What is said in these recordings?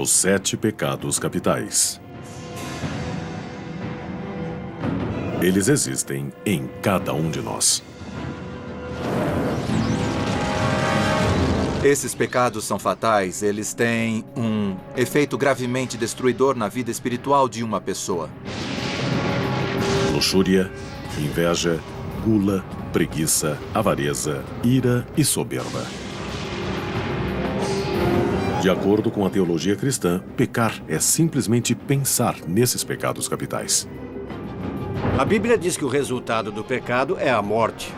Os 7 pecados capitais. Eles existem em cada um de nós. Esses pecados são fatais, eles têm um efeito gravemente destruidor na vida espiritual de uma pessoa. Luxúria, inveja, gula, preguiça, avareza, ira e soberba. De acordo com a teologia cristã, pecar é simplesmente pensar nesses pecados capitais. A Bíblia diz que o resultado do pecado é a morte.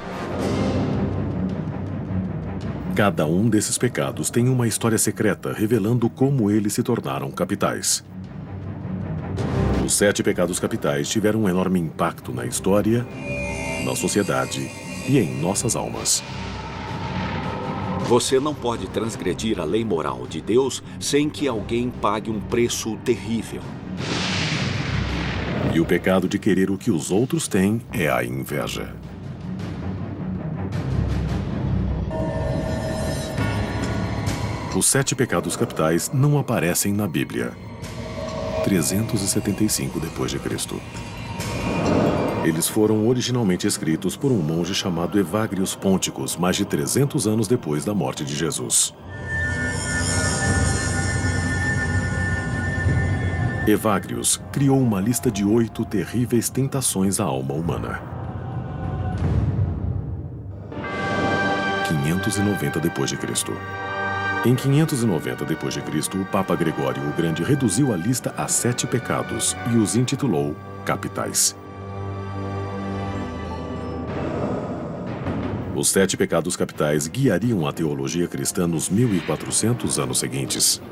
Cada um desses pecados tem uma história secreta revelando como eles se tornaram capitais. Os 7 pecados capitais tiveram um enorme impacto na história, na sociedade e em nossas almas. Você não pode transgredir a lei moral de Deus sem que alguém pague um preço terrível. E o pecado de querer o que os outros têm é a inveja. Os 7 pecados capitais não aparecem na Bíblia. 375 d.C. Eles foram originalmente escritos por um monge chamado Evagrius Ponticus, mais de 300 anos depois da morte de Jesus. Evagrius criou uma lista de 8 terríveis tentações à alma humana. 590 d.C. Em 590 d.C., o Papa Gregório o Grande reduziu a lista a 7 pecados e os intitulou capitais. Os 7 pecados capitais guiariam a teologia cristã nos 1400 anos seguintes.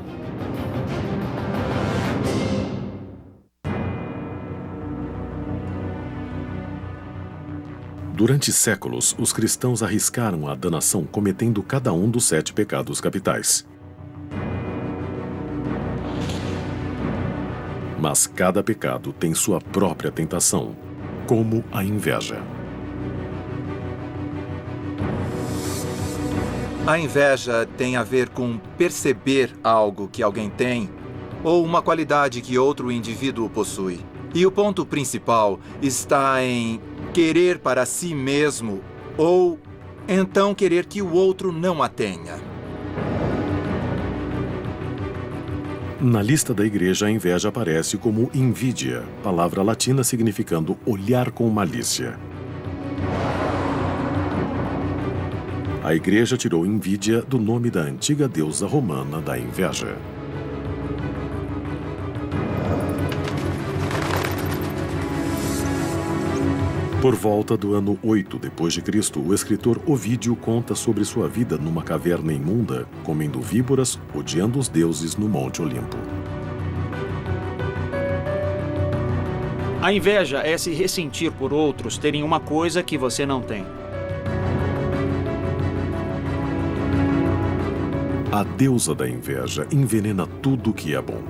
Durante séculos, os cristãos arriscaram a danação cometendo cada um dos 7 pecados capitais. Mas cada pecado tem sua própria tentação, como a inveja. A inveja tem a ver com perceber algo que alguém tem ou uma qualidade que outro indivíduo possui. E o ponto principal está em querer para si mesmo ou então querer que o outro não a tenha. Na lista da igreja, a inveja aparece como invidia, palavra latina significando olhar com malícia. A igreja tirou invídia do nome da antiga deusa romana da inveja. Por volta do ano 8 d.C., o escritor Ovídio conta sobre sua vida numa caverna imunda, comendo víboras, odiando os deuses no Monte Olimpo. A inveja é se ressentir por outros terem uma coisa que você não tem. A deusa da inveja envenena tudo que é bom.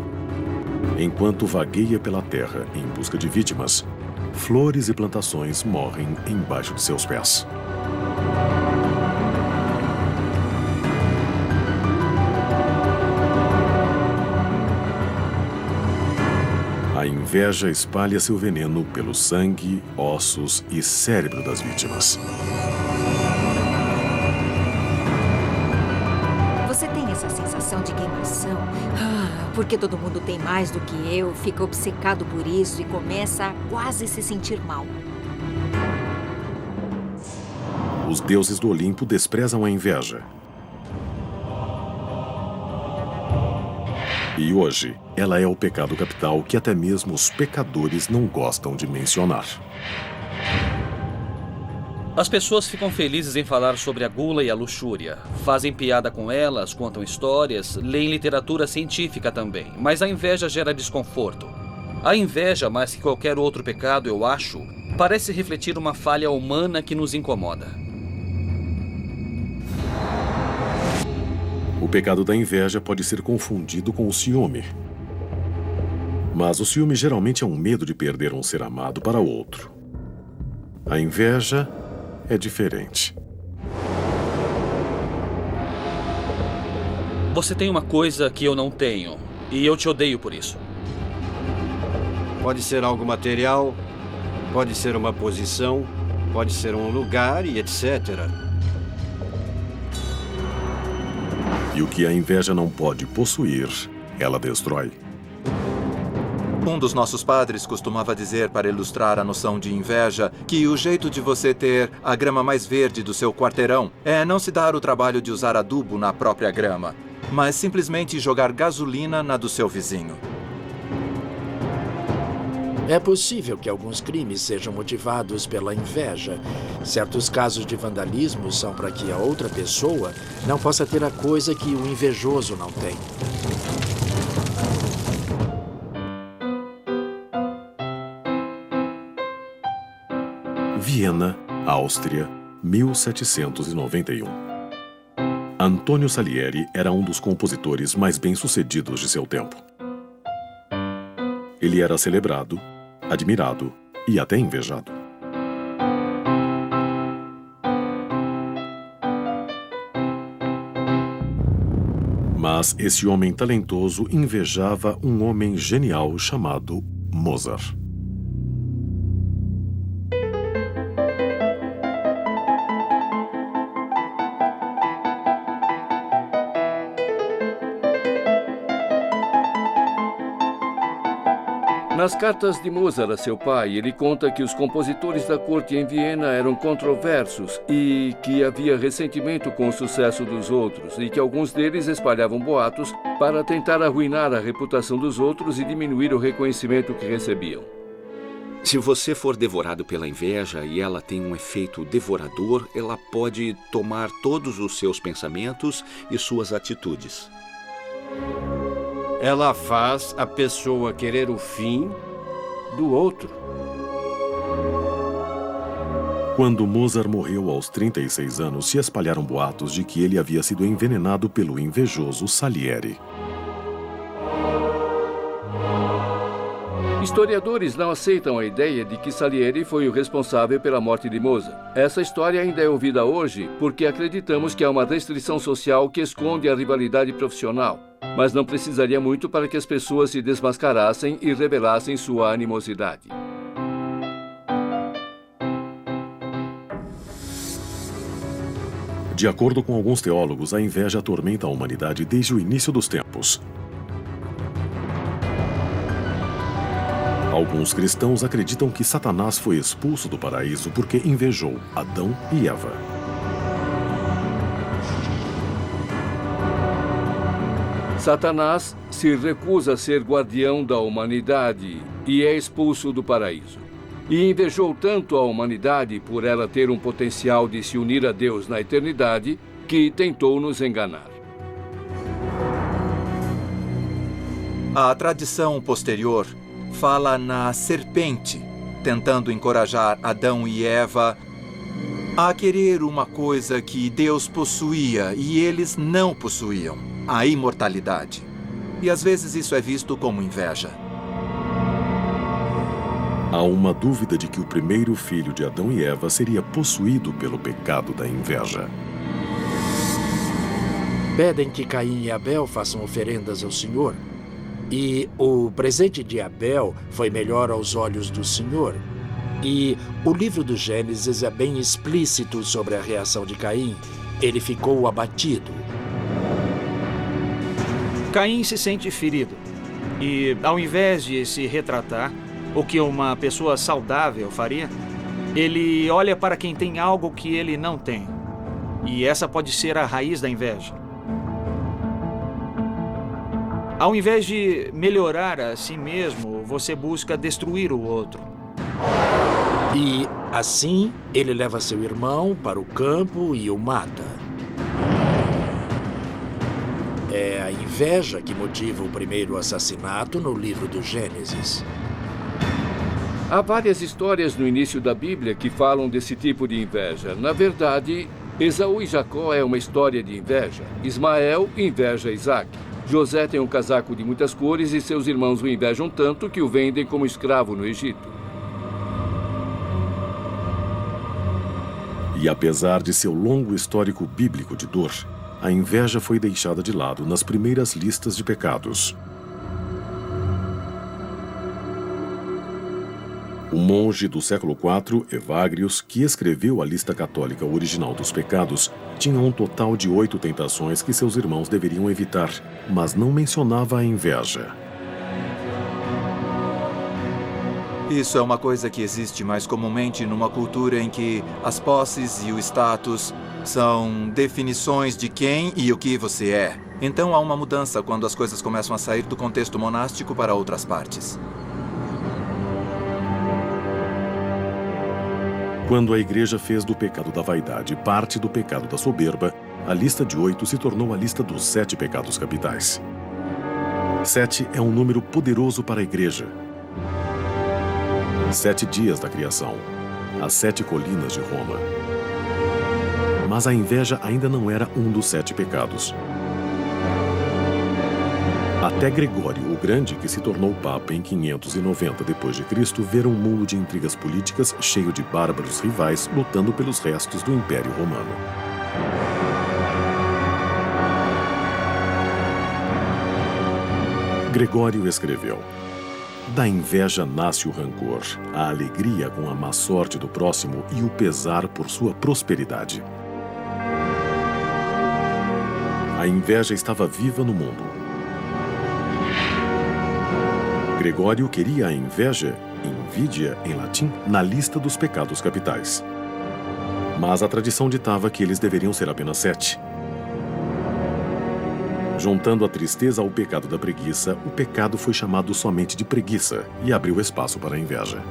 Enquanto vagueia pela terra em busca de vítimas, flores e plantações morrem embaixo de seus pés. A inveja espalha seu veneno pelo sangue, ossos e cérebro das vítimas. Você tem essa sensação de queimação? Porque todo mundo tem mais do que eu, fica obcecado por isso e começa a quase se sentir mal. Os deuses do Olimpo desprezam a inveja. E hoje, ela é o pecado capital que até mesmo os pecadores não gostam de mencionar. As pessoas ficam felizes em falar sobre a gula e a luxúria. Fazem piada com elas, contam histórias, leem literatura científica também. Mas a inveja gera desconforto. A inveja, mais que qualquer outro pecado, eu acho, parece refletir uma falha humana que nos incomoda. O pecado da inveja pode ser confundido com o ciúme. Mas o ciúme geralmente é um medo de perder um ser amado para outro. A inveja é diferente. Você tem uma coisa que eu não tenho. E eu te odeio por isso. Pode ser algo material, pode ser uma posição, pode ser um lugar e etc. E o que a inveja não pode possuir, ela destrói. Um dos nossos padres costumava dizer, para ilustrar a noção de inveja, que o jeito de você ter a grama mais verde do seu quarteirão é não se dar o trabalho de usar adubo na própria grama, mas simplesmente jogar gasolina na do seu vizinho. É possível que alguns crimes sejam motivados pela inveja. Certos casos de vandalismo são para que a outra pessoa não possa ter a coisa que o invejoso não tem. Viena, Áustria, 1791. Antônio Salieri era um dos compositores mais bem-sucedidos de seu tempo. Ele era celebrado, admirado e até invejado. Mas esse homem talentoso invejava um homem genial chamado Mozart. Nas cartas de Mozart a seu pai, ele conta que os compositores da corte em Viena eram controversos e que havia ressentimento com o sucesso dos outros e que alguns deles espalhavam boatos para tentar arruinar a reputação dos outros e diminuir o reconhecimento que recebiam. Se você for devorado pela inveja e ela tem um efeito devorador, ela pode tomar todos os seus pensamentos e suas atitudes. Ela faz a pessoa querer o fim do outro. Quando Mozart morreu aos 36 anos, se espalharam boatos de que ele havia sido envenenado pelo invejoso Salieri. Historiadores não aceitam a ideia de que Salieri foi o responsável pela morte de Mozart. Essa história ainda é ouvida hoje porque acreditamos que há uma restrição social que esconde a rivalidade profissional, mas não precisaria muito para que as pessoas se desmascarassem e revelassem sua animosidade. De acordo com alguns teólogos, a inveja atormenta a humanidade desde o início dos tempos. Alguns cristãos acreditam que Satanás foi expulso do paraíso porque invejou Adão e Eva. Satanás se recusa a ser guardião da humanidade e é expulso do paraíso. E invejou tanto a humanidade por ela ter um potencial de se unir a Deus na eternidade que tentou nos enganar. A tradição posterior fala na serpente, tentando encorajar Adão e Eva a querer uma coisa que Deus possuía e eles não possuíam, a imortalidade. E às vezes isso é visto como inveja. Há uma dúvida de que o primeiro filho de Adão e Eva seria possuído pelo pecado da inveja. Pedem que Caim e Abel façam oferendas ao Senhor. E o presente de Abel foi melhor aos olhos do Senhor. E o livro do Gênesis é bem explícito sobre a reação de Caim. Ele ficou abatido. Caim se sente ferido. E, ao invés de se retratar, o que uma pessoa saudável faria, ele olha para quem tem algo que ele não tem. E essa pode ser a raiz da inveja. Ao invés de melhorar a si mesmo, você busca destruir o outro. E, assim, ele leva seu irmão para o campo e o mata. É a inveja que motiva o primeiro assassinato no livro do Gênesis. Há várias histórias no início da Bíblia que falam desse tipo de inveja. Na verdade, Esaú e Jacó é uma história de inveja. Ismael inveja Isaac. José tem um casaco de muitas cores e seus irmãos o invejam tanto que o vendem como escravo no Egito. E apesar de seu longo histórico bíblico de dor, a inveja foi deixada de lado nas primeiras listas de pecados. O monge do século IV, Evagrius, que escreveu a lista católica original dos pecados, tinha um total de 8 tentações que seus irmãos deveriam evitar, mas não mencionava a inveja. Isso é uma coisa que existe mais comumente numa cultura em que as posses e o status são definições de quem e o que você é. Então há uma mudança quando as coisas começam a sair do contexto monástico para outras partes. Quando a igreja fez do pecado da vaidade parte do pecado da soberba, a lista de 8 se tornou a lista dos 7 pecados capitais. 7 é um número poderoso para a igreja. 7 dias da criação, as 7 colinas de Roma. Mas a inveja ainda não era um dos 7 pecados. Até Gregório o Grande, que se tornou papa em 590 d.C., ver um mundo de intrigas políticas cheio de bárbaros rivais lutando pelos restos do Império Romano. Gregório escreveu: da inveja nasce o rancor, a alegria com a má sorte do próximo e o pesar por sua prosperidade. A inveja estava viva no mundo. Gregório queria a inveja, invidia em latim, na lista dos pecados capitais. Mas a tradição ditava que eles deveriam ser apenas 7. Juntando a tristeza ao pecado da preguiça, o pecado foi chamado somente de preguiça e abriu espaço para a inveja.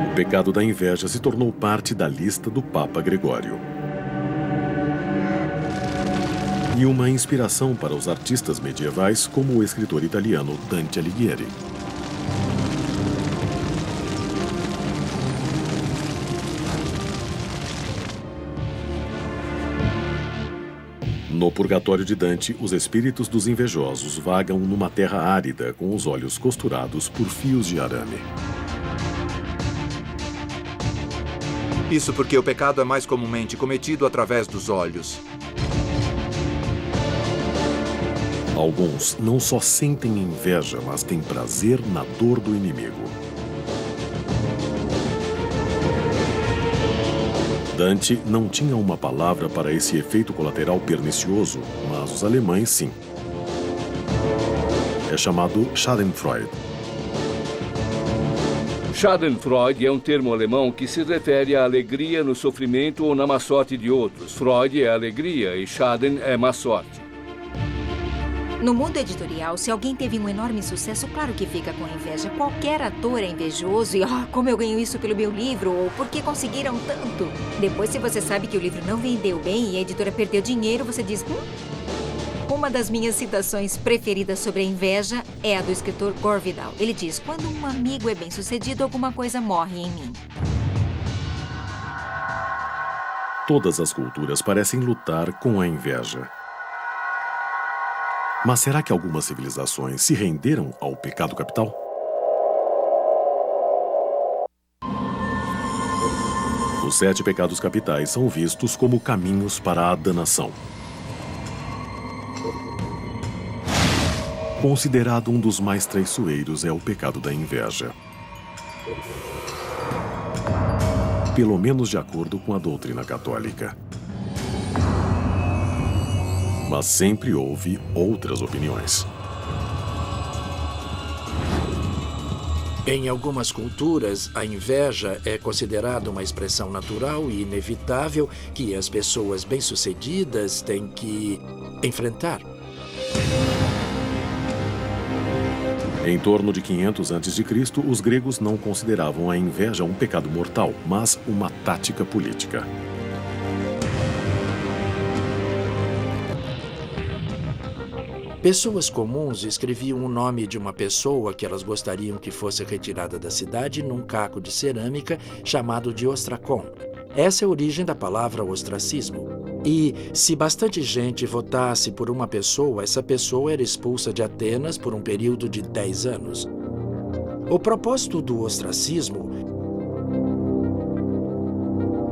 O pecado da inveja se tornou parte da lista do Papa Gregório. E uma inspiração para os artistas medievais, como o escritor italiano Dante Alighieri. No Purgatório de Dante, os espíritos dos invejosos vagam numa terra árida com os olhos costurados por fios de arame. Isso porque o pecado é mais comumente cometido através dos olhos. Alguns não só sentem inveja, mas têm prazer na dor do inimigo. Dante não tinha uma palavra para esse efeito colateral pernicioso, mas os alemães sim. É chamado Schadenfreude. Schadenfreude é um termo alemão que se refere à alegria no sofrimento ou na má sorte de outros. Freude é alegria e Schaden é má sorte. No mundo editorial, se alguém teve um enorme sucesso, claro que fica com inveja. Qualquer ator é invejoso e, como eu ganho isso pelo meu livro, ou por que conseguiram tanto? Depois, se você sabe que o livro não vendeu bem e a editora perdeu dinheiro, você diz, Uma das minhas citações preferidas sobre a inveja é a do escritor Gore Vidal. Ele diz, quando um amigo é bem-sucedido, alguma coisa morre em mim. Todas as culturas parecem lutar com a inveja. Mas será que algumas civilizações se renderam ao pecado capital? Os 7 pecados capitais são vistos como caminhos para a danação. Considerado um dos mais traiçoeiros é o pecado da inveja. Pelo menos de acordo com a doutrina católica. Mas sempre houve outras opiniões. Em algumas culturas, a inveja é considerada uma expressão natural e inevitável que as pessoas bem-sucedidas têm que enfrentar. Em torno de 500 a.C., os gregos não consideravam a inveja um pecado mortal, mas uma tática política. Pessoas comuns escreviam o nome de uma pessoa que elas gostariam que fosse retirada da cidade num caco de cerâmica chamado de ostracon. Essa é a origem da palavra ostracismo. E se bastante gente votasse por uma pessoa, essa pessoa era expulsa de Atenas por um período de 10 anos. O propósito do ostracismo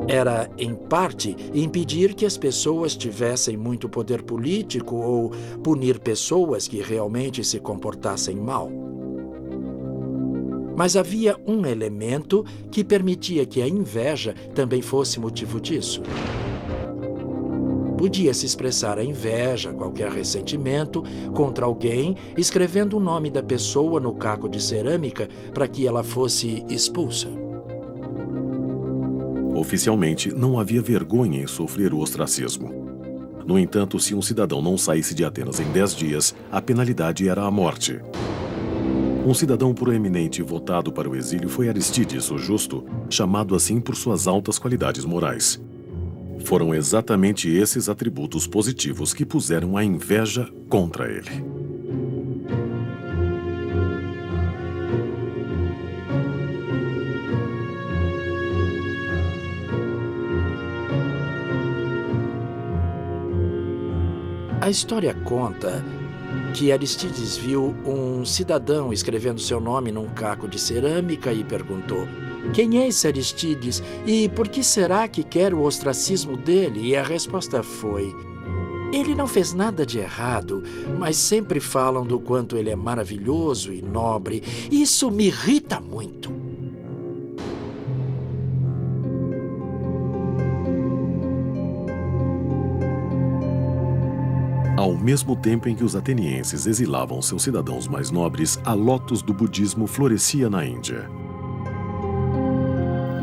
era, em parte, impedir que as pessoas tivessem muito poder político ou punir pessoas que realmente se comportassem mal. Mas havia um elemento que permitia que a inveja também fosse motivo disso. Podia-se expressar a inveja, qualquer ressentimento, contra alguém, escrevendo o nome da pessoa no caco de cerâmica para que ela fosse expulsa. Oficialmente, não havia vergonha em sofrer o ostracismo. No entanto, se um cidadão não saísse de Atenas em 10 dias, a penalidade era a morte. Um cidadão proeminente votado para o exílio foi Aristides, o Justo, chamado assim por suas altas qualidades morais. Foram exatamente esses atributos positivos que puseram a inveja contra ele. A história conta que Aristides viu um cidadão escrevendo seu nome num caco de cerâmica e perguntou: "Quem é esse Aristides e por que será que quer o ostracismo dele?" E a resposta foi: "Ele não fez nada de errado, mas sempre falam do quanto ele é maravilhoso e nobre. Isso me irrita muito." Ao mesmo tempo em que os atenienses exilavam seus cidadãos mais nobres, a lótus do budismo florescia na Índia.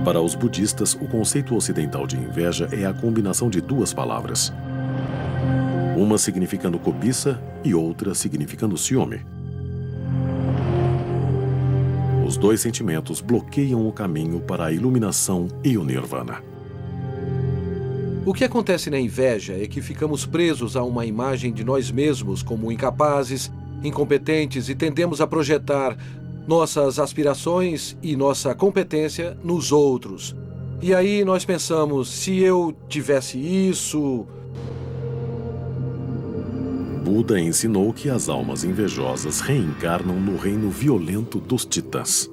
Para os budistas, o conceito ocidental de inveja é a combinação de duas palavras. Uma significando cobiça e outra significando ciúme. Os dois sentimentos bloqueiam o caminho para a iluminação e o nirvana. O que acontece na inveja é que ficamos presos a uma imagem de nós mesmos como incapazes, incompetentes e tendemos a projetar nossas aspirações e nossa competência nos outros. E aí nós pensamos, se eu tivesse isso... Buda ensinou que as almas invejosas reencarnam no reino violento dos titãs.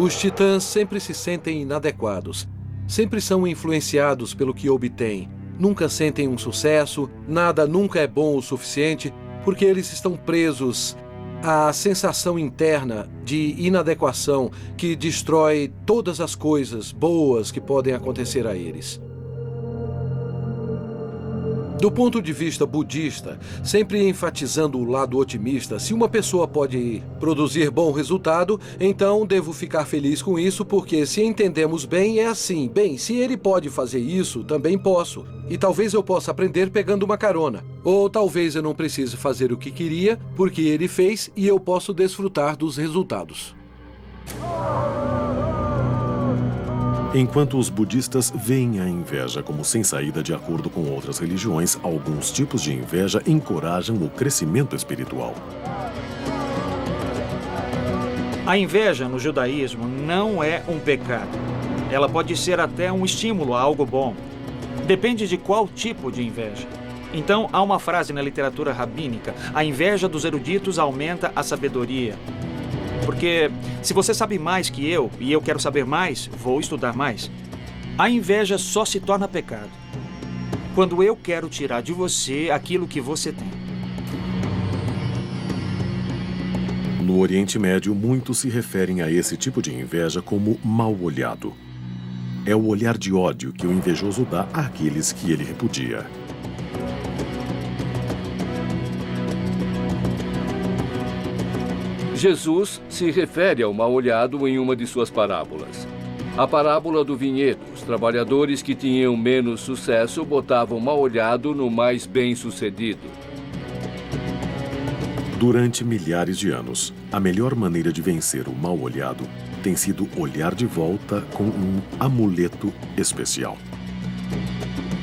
Os titãs sempre se sentem inadequados, sempre são influenciados pelo que obtêm, nunca sentem um sucesso, nada nunca é bom o suficiente, porque eles estão presos à sensação interna de inadequação que destrói todas as coisas boas que podem acontecer a eles. Do ponto de vista budista, sempre enfatizando o lado otimista, se uma pessoa pode produzir bom resultado, então devo ficar feliz com isso, porque se entendemos bem, é assim. Bem, se ele pode fazer isso, também posso. E talvez eu possa aprender pegando uma carona. Ou talvez eu não precise fazer o que queria, porque ele fez e eu posso desfrutar dos resultados. Enquanto os budistas veem a inveja como sem saída de acordo com outras religiões, alguns tipos de inveja encorajam o crescimento espiritual. A inveja no judaísmo não é um pecado. Ela pode ser até um estímulo a algo bom. Depende de qual tipo de inveja. Então, há uma frase na literatura rabínica: a inveja dos eruditos aumenta a sabedoria. Porque se você sabe mais que eu, e eu quero saber mais, vou estudar mais. A inveja só se torna pecado quando eu quero tirar de você aquilo que você tem. No Oriente Médio, muitos se referem a esse tipo de inveja como mal-olhado. É o olhar de ódio que o invejoso dá àqueles que ele repudia. Jesus se refere ao mal-olhado em uma de suas parábolas. A parábola do vinhedo. Os trabalhadores que tinham menos sucesso botavam mal-olhado no mais bem-sucedido. Durante milhares de anos, a melhor maneira de vencer o mal-olhado tem sido olhar de volta com um amuleto especial.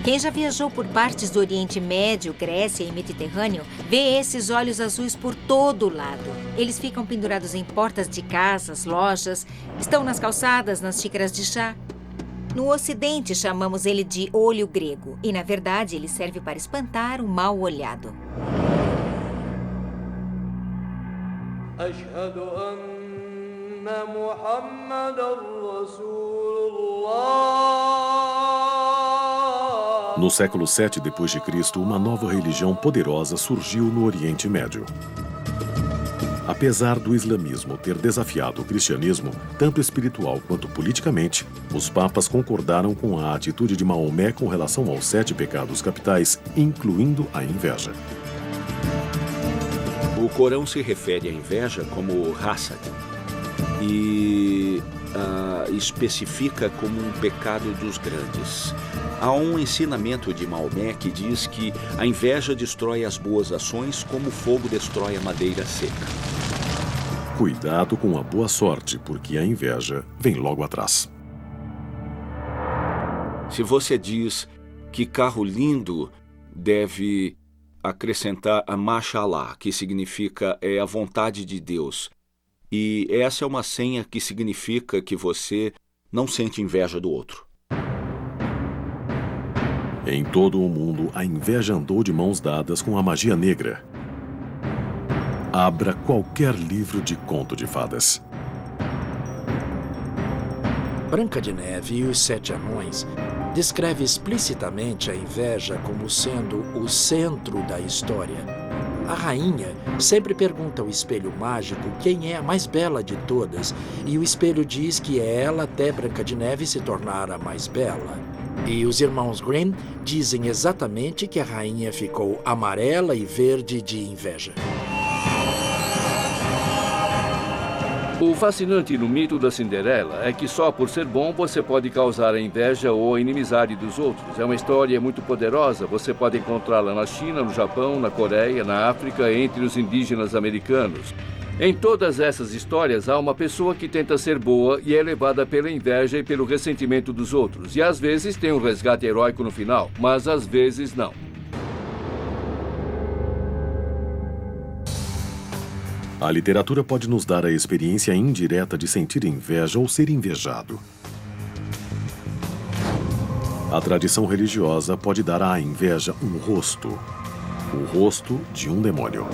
Quem já viajou por partes do Oriente Médio, Grécia e Mediterrâneo, vê esses olhos azuis por todo lado. Eles ficam pendurados em portas de casas, lojas, estão nas calçadas, nas xícaras de chá. No Ocidente, chamamos ele de olho grego, e na verdade ele serve para espantar o mal-olhado. No século VII d.C., uma nova religião poderosa surgiu no Oriente Médio. Apesar do islamismo ter desafiado o cristianismo, tanto espiritual quanto politicamente, os papas concordaram com a atitude de Maomé com relação aos 7 pecados capitais, incluindo a inveja. O Corão se refere à inveja como hasad e especifica como um pecado dos grandes. Há um ensinamento de Maomé que diz que a inveja destrói as boas ações como o fogo destrói a madeira seca. Cuidado com a boa sorte, porque a inveja vem logo atrás. Se você diz que carro lindo, deve acrescentar a Mashallah, que significa a vontade de Deus. E essa é uma senha que significa que você não sente inveja do outro. Em todo o mundo, a inveja andou de mãos dadas com a magia negra. Abra qualquer livro de conto de fadas. Branca de Neve e os 7 Anões descreve explicitamente a inveja como sendo o centro da história. A rainha sempre pergunta ao espelho mágico quem é a mais bela de todas, e o espelho diz que é ela até Branca de Neve se tornar a mais bela. E os irmãos Grimm dizem exatamente que a rainha ficou amarela e verde de inveja. O fascinante no mito da Cinderela é que só por ser bom você pode causar a inveja ou a inimizade dos outros. É uma história muito poderosa, você pode encontrá-la na China, no Japão, na Coreia, na África, entre os indígenas americanos. Em todas essas histórias há uma pessoa que tenta ser boa e é levada pela inveja e pelo ressentimento dos outros. E às vezes tem um resgate heróico no final, mas às vezes não. A literatura pode nos dar a experiência indireta de sentir inveja ou ser invejado. A tradição religiosa pode dar à inveja um rosto, o rosto de um demônio.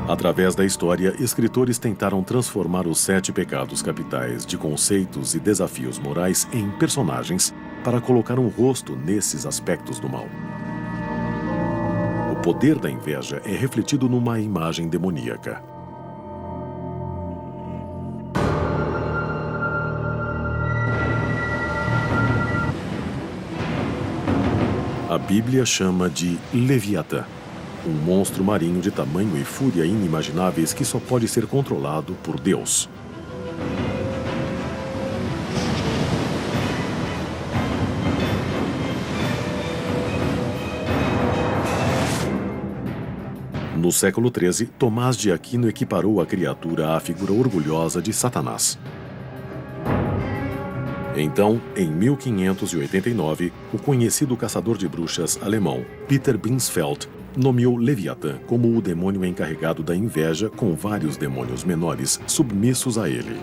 Através da história, escritores tentaram transformar os 7 pecados capitais de conceitos e desafios morais em personagens para colocar um rosto nesses aspectos do mal. O poder da inveja é refletido numa imagem demoníaca. A Bíblia chama de Leviatã, um monstro marinho de tamanho e fúria inimagináveis que só pode ser controlado por Deus. No século XIII, Tomás de Aquino equiparou a criatura à figura orgulhosa de Satanás. Então, em 1589, o conhecido caçador de bruxas alemão Peter Binsfeld nomeou Leviatã como o demônio encarregado da inveja, com vários demônios menores submissos a ele.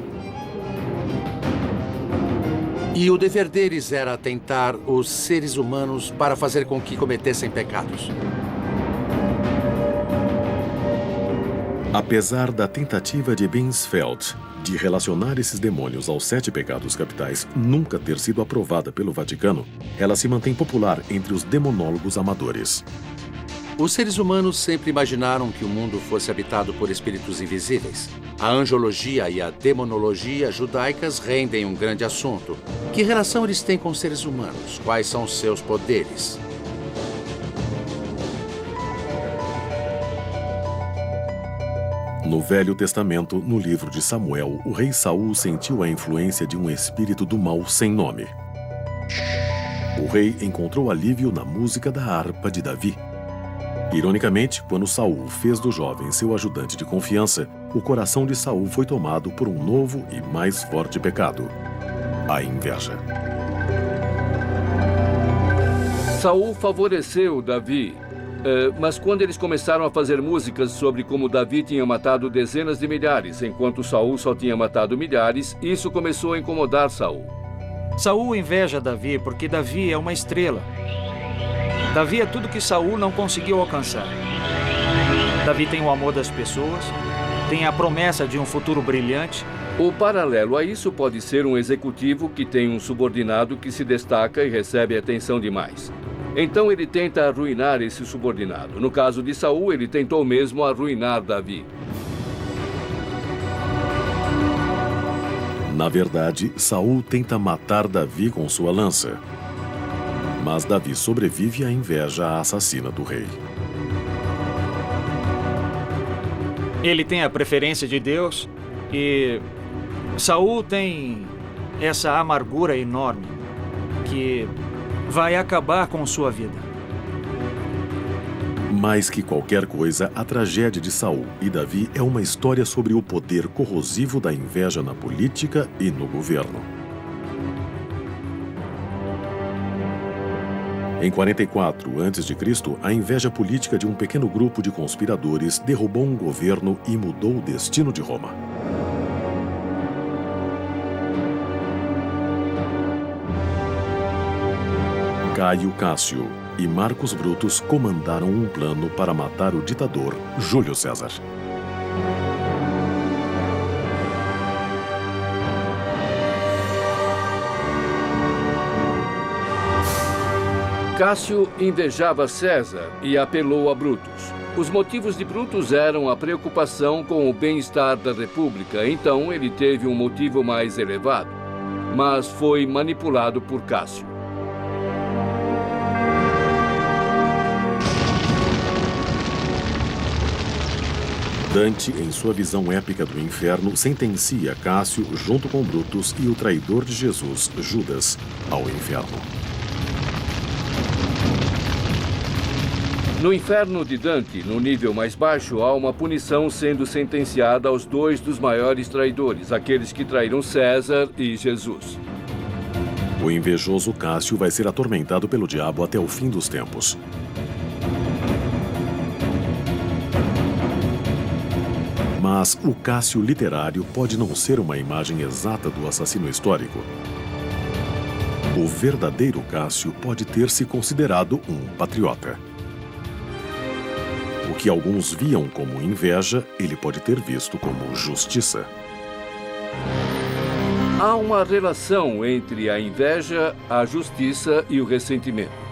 E o dever deles era tentar os seres humanos para fazer com que cometessem pecados. Apesar da tentativa de Binsfeld de relacionar esses demônios aos 7 pecados capitais nunca ter sido aprovada pelo Vaticano, ela se mantém popular entre os demonólogos amadores. Os seres humanos sempre imaginaram que o mundo fosse habitado por espíritos invisíveis. A angiologia e a demonologia judaicas rendem um grande assunto. Que relação eles têm com os seres humanos? Quais são os seus poderes? No Velho Testamento, no livro de Samuel, o rei Saul sentiu a influência de um espírito do mal sem nome. O rei encontrou alívio na música da harpa de Davi. Ironicamente, quando Saul fez do jovem seu ajudante de confiança, o coração de Saul foi tomado por um novo e mais forte pecado: a inveja. Saul favoreceu Davi, mas quando eles começaram a fazer músicas sobre como Davi tinha matado dezenas de milhares, enquanto Saul só tinha matado milhares, isso começou a incomodar Saul. Saul inveja Davi porque Davi é uma estrela. Davi é tudo que Saul não conseguiu alcançar. Davi tem o amor das pessoas, tem a promessa de um futuro brilhante. O paralelo a isso pode ser um executivo que tem um subordinado que se destaca e recebe atenção demais. Então ele tenta arruinar esse subordinado. No caso de Saul, ele tentou mesmo arruinar Davi. Na verdade, Saul tenta matar Davi com sua lança. Mas Davi sobrevive à inveja assassina do rei. Ele tem a preferência de Deus e Saul tem essa amargura enorme que vai acabar com sua vida. Mais que qualquer coisa, a tragédia de Saul e Davi é uma história sobre o poder corrosivo da inveja na política e no governo. Em 44 a.C., a inveja política de um pequeno grupo de conspiradores derrubou um governo e mudou o destino de Roma. Caio Cássio e Marcos Brutus comandaram um plano para matar o ditador Júlio César. Cássio invejava César e apelou a Brutus. Os motivos de Brutus eram a preocupação com o bem-estar da República, então ele teve um motivo mais elevado, mas foi manipulado por Cássio. Dante, em sua visão épica do inferno, sentencia Cássio, junto com Brutus e o traidor de Jesus, Judas, ao inferno. No inferno de Dante, no nível mais baixo, há uma punição sendo sentenciada aos dois dos maiores traidores, aqueles que traíram César e Jesus. O invejoso Cássio vai ser atormentado pelo diabo até o fim dos tempos. Mas o Cássio literário pode não ser uma imagem exata do assassino histórico. O verdadeiro Cássio pode ter se considerado um patriota. O que alguns viam como inveja, ele pode ter visto como justiça. Há uma relação entre a inveja, a justiça e o ressentimento.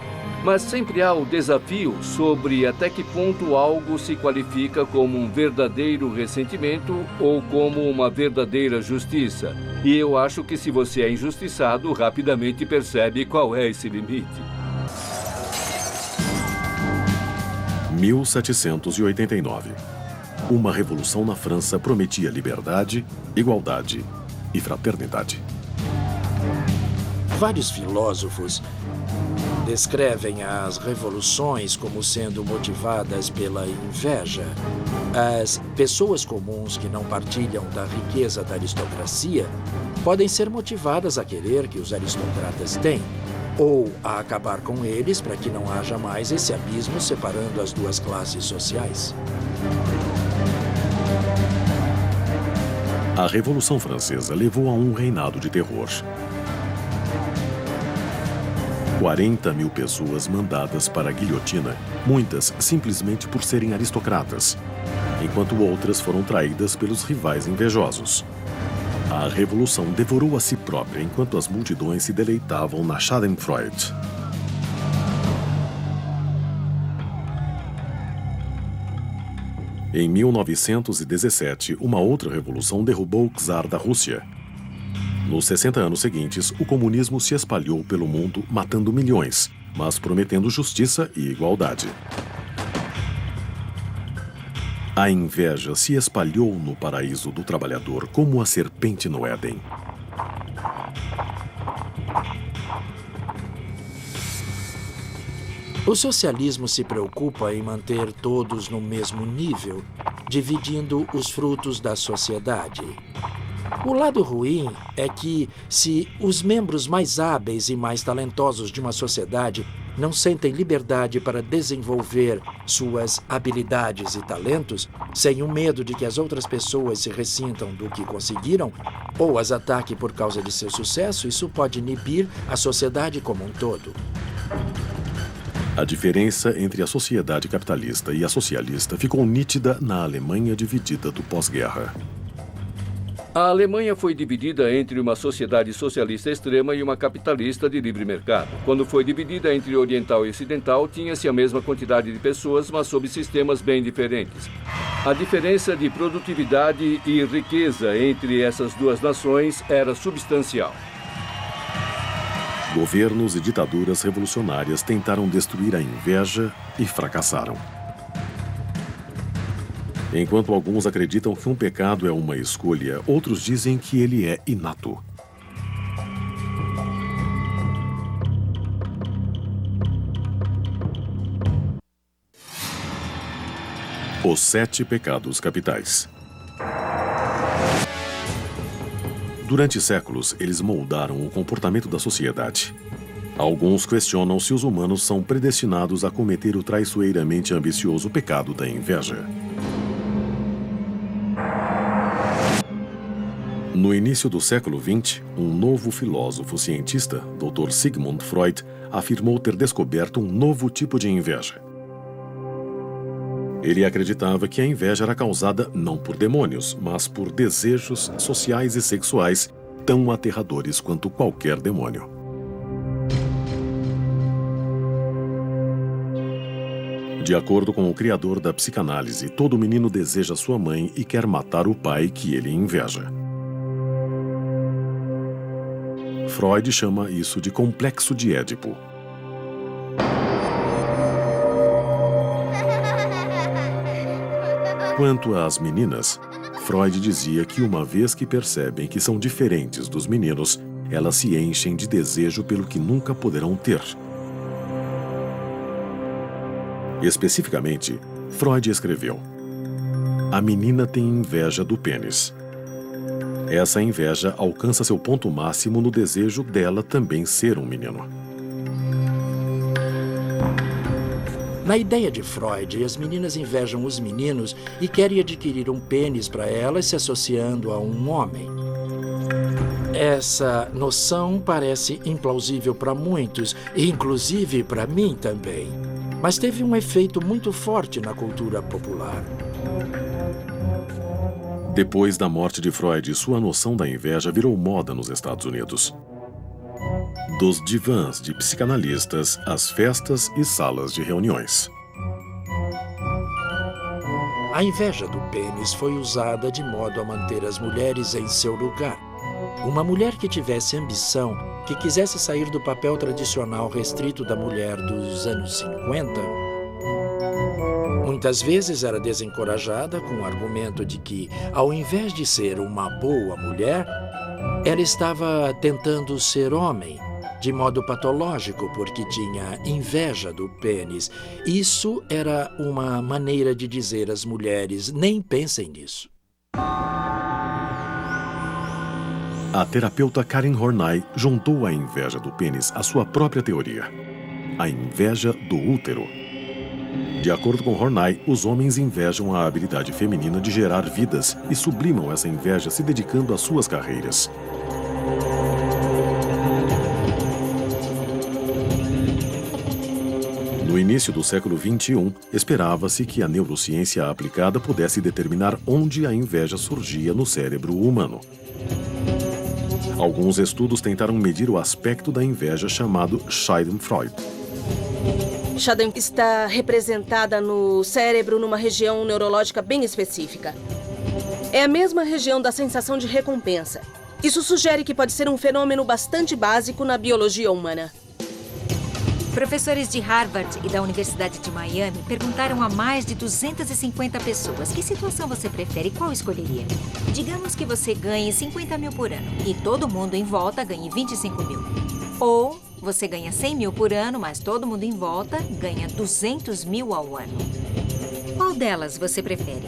Mas sempre há o desafio sobre até que ponto algo se qualifica como um verdadeiro ressentimento ou como uma verdadeira justiça. E eu acho que se você é injustiçado, rapidamente percebe qual é esse limite. 1789. Uma revolução na França prometia liberdade, igualdade e fraternidade. Vários filósofos descrevem as revoluções como sendo motivadas pela inveja. As pessoas comuns que não partilham da riqueza da aristocracia podem ser motivadas a querer que os aristocratas têm, ou a acabar com eles para que não haja mais esse abismo separando as duas classes sociais. A Revolução Francesa levou a um reinado de terror. 40 mil pessoas mandadas para a guilhotina, muitas simplesmente por serem aristocratas, enquanto outras foram traídas pelos rivais invejosos. A revolução devorou a si própria enquanto as multidões se deleitavam na Schadenfreude. Em 1917, uma outra revolução derrubou o czar da Rússia. Nos 60 anos seguintes, o comunismo se espalhou pelo mundo, matando milhões, mas prometendo justiça e igualdade. A inveja se espalhou no paraíso do trabalhador como a serpente no Éden. O socialismo se preocupa em manter todos no mesmo nível, dividindo os frutos da sociedade. O lado ruim é que, se os membros mais hábeis e mais talentosos de uma sociedade não sentem liberdade para desenvolver suas habilidades e talentos, sem o medo de que as outras pessoas se ressintam do que conseguiram, ou as ataque por causa de seu sucesso, isso pode inibir a sociedade como um todo. A diferença entre a sociedade capitalista e a socialista ficou nítida na Alemanha dividida do pós-guerra. A Alemanha foi dividida entre uma sociedade socialista extrema e uma capitalista de livre mercado. Quando foi dividida entre oriental e ocidental, tinha-se a mesma quantidade de pessoas, mas sob sistemas bem diferentes. A diferença de produtividade e riqueza entre essas duas nações era substancial. Governos e ditaduras revolucionárias tentaram destruir a inveja e fracassaram. Enquanto alguns acreditam que um pecado é uma escolha, outros dizem que ele é inato. Os 7 pecados capitais. Durante séculos, eles moldaram o comportamento da sociedade. Alguns questionam se os humanos são predestinados a cometer o traiçoeiramente ambicioso pecado da inveja. No início do século XX, um novo filósofo cientista, Dr. Sigmund Freud, afirmou ter descoberto um novo tipo de inveja. Ele acreditava que a inveja era causada não por demônios, mas por desejos sociais e sexuais tão aterradores quanto qualquer demônio. De acordo com o criador da psicanálise, todo menino deseja sua mãe e quer matar o pai que ele inveja. Freud chama isso de complexo de Édipo. Quanto às meninas, Freud dizia que uma vez que percebem que são diferentes dos meninos, elas se enchem de desejo pelo que nunca poderão ter. Especificamente, Freud escreveu: a menina tem inveja do pênis. Essa inveja alcança seu ponto máximo no desejo dela também ser um menino. Na ideia de Freud, as meninas invejam os meninos e querem adquirir um pênis para elas se associando a um homem. Essa noção parece implausível para muitos, inclusive para mim também. Mas teve um efeito muito forte na cultura popular. Depois da morte de Freud, sua noção da inveja virou moda nos Estados Unidos. Dos divãs de psicanalistas às festas e salas de reuniões. A inveja do pênis foi usada de modo a manter as mulheres em seu lugar. Uma mulher que tivesse ambição, que quisesse sair do papel tradicional restrito da mulher dos anos 50, muitas vezes era desencorajada com o argumento de que, ao invés de ser uma boa mulher, ela estava tentando ser homem, de modo patológico, porque tinha inveja do pênis. Isso era uma maneira de dizer às mulheres: nem pensem nisso. A terapeuta Karen Horney juntou a inveja do pênis à sua própria teoria: a inveja do útero. De acordo com Horney, os homens invejam a habilidade feminina de gerar vidas e sublimam essa inveja se dedicando às suas carreiras. No início do século XXI, esperava-se que a neurociência aplicada pudesse determinar onde a inveja surgia no cérebro humano. Alguns estudos tentaram medir o aspecto da inveja chamado Schadenfreude. Schaden está representada no cérebro numa região neurológica bem específica. É a mesma região da sensação de recompensa. Isso sugere que pode ser um fenômeno bastante básico na biologia humana. Professores de Harvard e da Universidade de Miami perguntaram a mais de 250 pessoas: que situação você prefere e qual escolheria? Digamos que você ganhe 50 mil por ano e todo mundo em volta ganhe 25 mil. Ou você ganha 100 mil por ano, mas todo mundo em volta ganha 200 mil ao ano. Qual delas você prefere?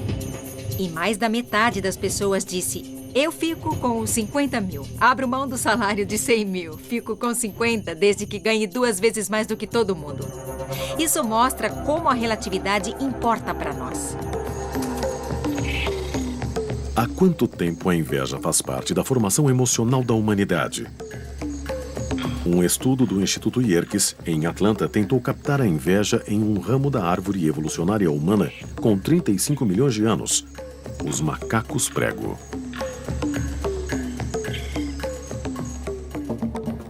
E mais da metade das pessoas disse: eu fico com os 50 mil. Abro mão do salário de 100 mil. Fico com 50, desde que ganhe 2 vezes mais do que todo mundo. Isso mostra como a relatividade importa para nós. Há quanto tempo a inveja faz parte da formação emocional da humanidade? Um estudo do Instituto Yerkes, em Atlanta, tentou captar a inveja em um ramo da árvore evolucionária humana com 35 milhões de anos, os macacos prego.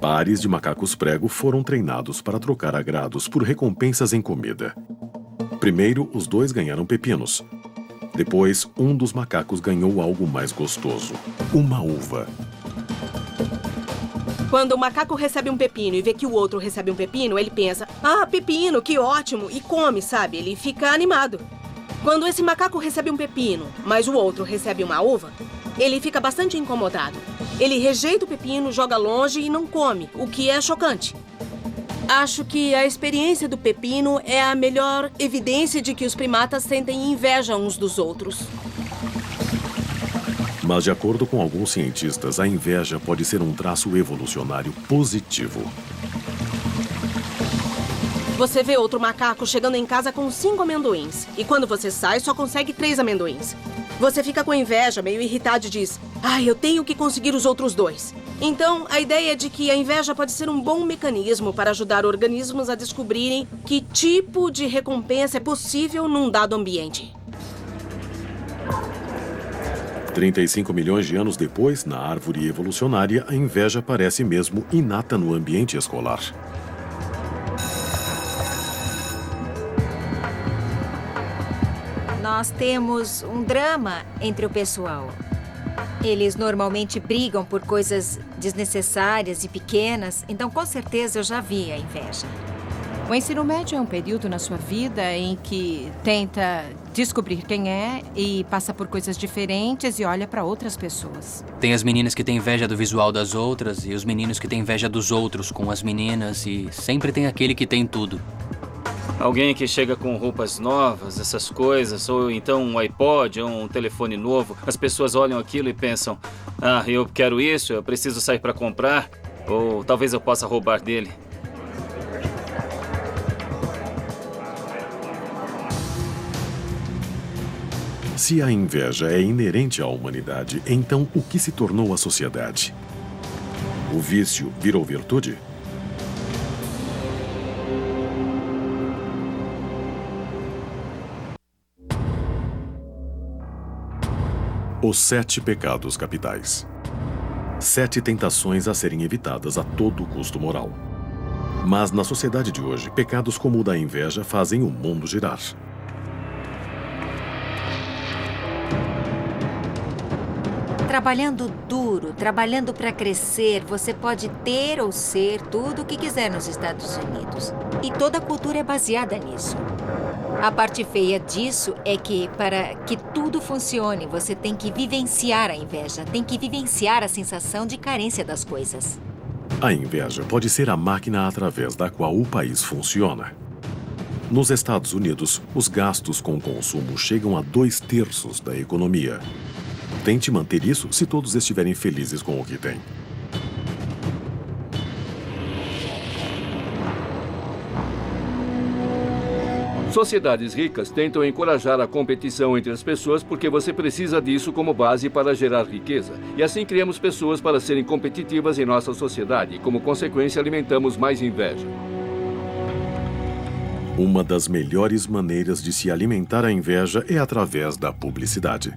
Pares de macacos prego foram treinados para trocar agrados por recompensas em comida. Primeiro, os dois ganharam pepinos. Depois, um dos macacos ganhou algo mais gostoso, uma uva. Quando o macaco recebe um pepino e vê que o outro recebe um pepino, ele pensa, ah, pepino, que ótimo, e come, sabe? Ele fica animado. Quando esse macaco recebe um pepino, mas o outro recebe uma uva, ele fica bastante incomodado. Ele rejeita o pepino, joga longe e não come, o que é chocante. Acho que a experiência do pepino é a melhor evidência de que os primatas sentem inveja uns dos outros. Mas, de acordo com alguns cientistas, a inveja pode ser um traço evolucionário positivo. Você vê outro macaco chegando em casa com 5 amendoins. E quando você sai, só consegue 3 amendoins. Você fica com inveja, meio irritado e diz, eu tenho que conseguir os outros 2. Então, a ideia é de que a inveja pode ser um bom mecanismo para ajudar organismos a descobrirem que tipo de recompensa é possível num dado ambiente. 35 milhões de anos depois, na árvore evolucionária, a inveja parece mesmo inata no ambiente escolar. Nós temos um drama entre o pessoal. Eles normalmente brigam por coisas desnecessárias e pequenas, então com certeza eu já vi a inveja. O ensino médio é um período na sua vida em que tenta descobrir quem é e passa por coisas diferentes e olha para outras pessoas. Tem as meninas que têm inveja do visual das outras e os meninos que têm inveja dos outros com as meninas e sempre tem aquele que tem tudo. Alguém que chega com roupas novas, essas coisas, ou então um iPod ou um telefone novo, as pessoas olham aquilo e pensam, eu quero isso, eu preciso sair para comprar, ou talvez eu possa roubar dele. Se a inveja é inerente à humanidade, então o que se tornou a sociedade? O vício virou virtude? Os 7 pecados capitais. 7 tentações a serem evitadas a todo custo moral. Mas na sociedade de hoje, pecados como o da inveja fazem o mundo girar. Trabalhando duro, trabalhando para crescer, você pode ter ou ser tudo o que quiser nos Estados Unidos. E toda a cultura é baseada nisso. A parte feia disso é que, para que tudo funcione, você tem que vivenciar a inveja, tem que vivenciar a sensação de carência das coisas. A inveja pode ser a máquina através da qual o país funciona. Nos Estados Unidos, os gastos com consumo chegam a 2/3 da economia. Tente manter isso se todos estiverem felizes com o que têm. Sociedades ricas tentam encorajar a competição entre as pessoas porque você precisa disso como base para gerar riqueza. E assim criamos pessoas para serem competitivas em nossa sociedade e, como consequência, alimentamos mais inveja. Uma das melhores maneiras de se alimentar a inveja é através da publicidade.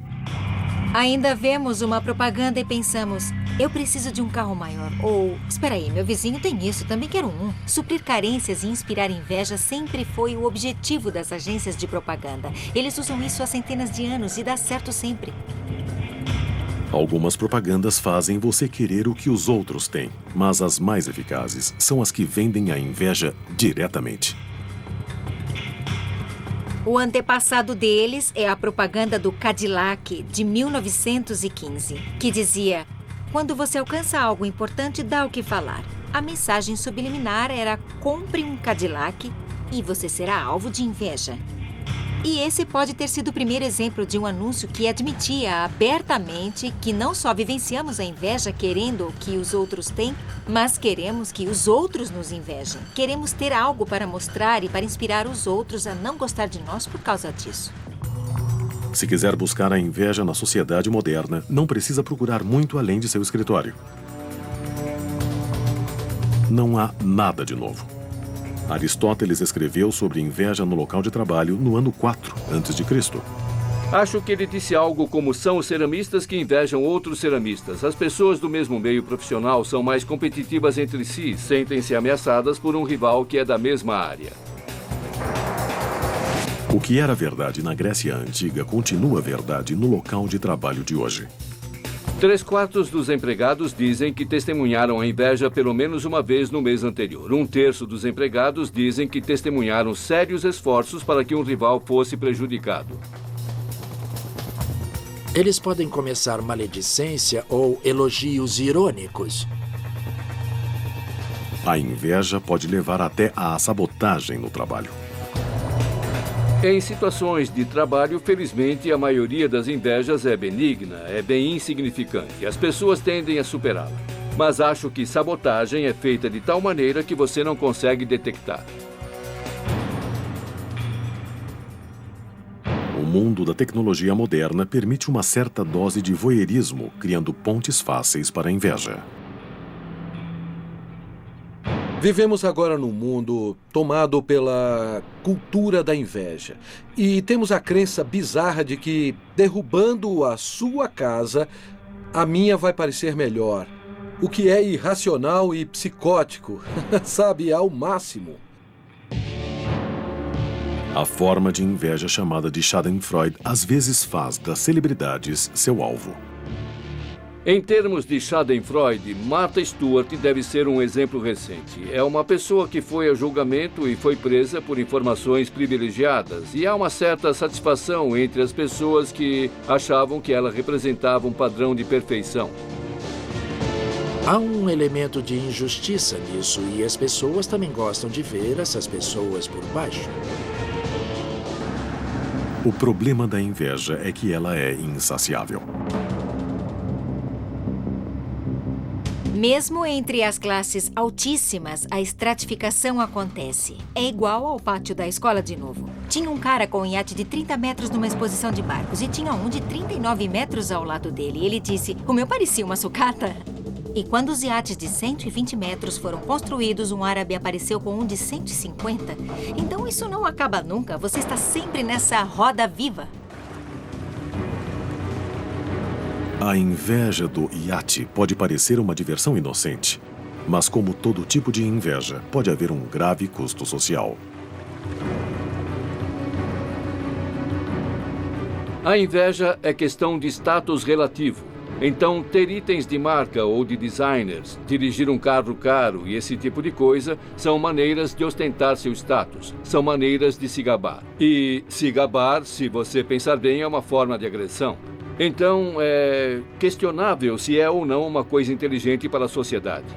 Ainda vemos uma propaganda e pensamos, eu preciso de um carro maior. Ou, espera aí, meu vizinho tem isso, também quero um. Suprir carências e inspirar inveja sempre foi o objetivo das agências de propaganda. Eles usam isso há centenas de anos e dá certo sempre. Algumas propagandas fazem você querer o que os outros têm, mas as mais eficazes são as que vendem a inveja diretamente. O antepassado deles é a propaganda do Cadillac de 1915, que dizia: quando você alcança algo importante, dá o que falar. A mensagem subliminar era: compre um Cadillac e você será alvo de inveja. E esse pode ter sido o primeiro exemplo de um anúncio que admitia abertamente que não só vivenciamos a inveja querendo o que os outros têm, mas queremos que os outros nos invejem. Queremos ter algo para mostrar e para inspirar os outros a não gostar de nós por causa disso. Se quiser buscar a inveja na sociedade moderna, não precisa procurar muito além de seu escritório. Não há nada de novo. Aristóteles escreveu sobre inveja no local de trabalho no ano 4 a.C. Acho que ele disse algo como: são os ceramistas que invejam outros ceramistas. As pessoas do mesmo meio profissional são mais competitivas entre si, sentem-se ameaçadas por um rival que é da mesma área. O que era verdade na Grécia Antiga continua verdade no local de trabalho de hoje. 3/4 dos empregados dizem que testemunharam a inveja pelo menos uma vez no mês anterior. 1/3 dos empregados dizem que testemunharam sérios esforços para que um rival fosse prejudicado. Eles podem começar maledicência ou elogios irônicos. A inveja pode levar até à sabotagem no trabalho. Em situações de trabalho, felizmente, a maioria das invejas é benigna, é bem insignificante. As pessoas tendem a superá-la. Mas acho que sabotagem é feita de tal maneira que você não consegue detectar. O mundo da tecnologia moderna permite uma certa dose de voyeurismo, criando pontes fáceis para a inveja. Vivemos agora num mundo tomado pela cultura da inveja. E temos a crença bizarra de que, derrubando a sua casa, a minha vai parecer melhor. O que é irracional e psicótico, sabe, ao máximo. A forma de inveja chamada de Schadenfreude às vezes faz das celebridades seu alvo. Em termos de Schadenfreude, Martha Stewart deve ser um exemplo recente. É uma pessoa que foi a julgamento e foi presa por informações privilegiadas. E há uma certa satisfação entre as pessoas que achavam que ela representava um padrão de perfeição. Há um elemento de injustiça nisso e as pessoas também gostam de ver essas pessoas por baixo. O problema da inveja é que ela é insaciável. Mesmo entre as classes altíssimas, a estratificação acontece. É igual ao pátio da escola de novo. Tinha um cara com um iate de 30 metros numa exposição de barcos e tinha um de 39 metros ao lado dele. Ele disse, o meu parecia uma sucata. E quando os iates de 120 metros foram construídos, um árabe apareceu com um de 150. Então isso não acaba nunca. Você está sempre nessa roda viva. A inveja do iate pode parecer uma diversão inocente, mas como todo tipo de inveja, pode haver um grave custo social. A inveja é questão de status relativo. Então, ter itens de marca ou de designers, dirigir um carro caro e esse tipo de coisa são maneiras de ostentar seu status, são maneiras de se gabar. E se gabar, se você pensar bem, é uma forma de agressão. Então, é questionável se é ou não uma coisa inteligente para a sociedade.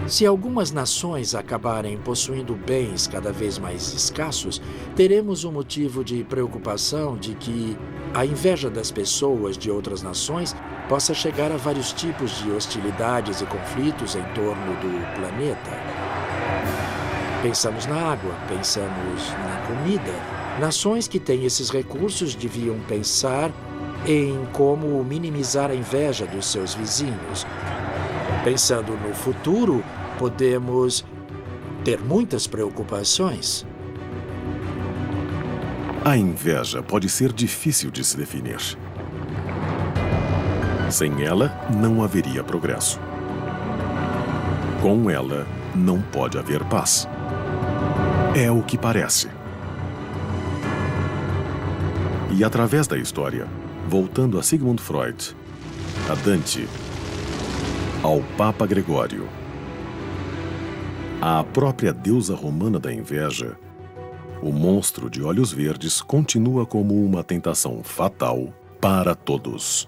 Se algumas nações acabarem possuindo bens cada vez mais escassos, teremos um motivo de preocupação de que a inveja das pessoas de outras nações possa chegar a vários tipos de hostilidades e conflitos em torno do planeta. Pensamos na água, pensamos na comida. Nações que têm esses recursos deviam pensar em como minimizar a inveja dos seus vizinhos. Pensando no futuro, podemos ter muitas preocupações. A inveja pode ser difícil de se definir. Sem ela, não haveria progresso. Com ela, não pode haver paz. É o que parece. E através da história, voltando a Sigmund Freud, a Dante, ao Papa Gregório, à própria deusa romana da inveja, o monstro de olhos verdes continua como uma tentação fatal para todos.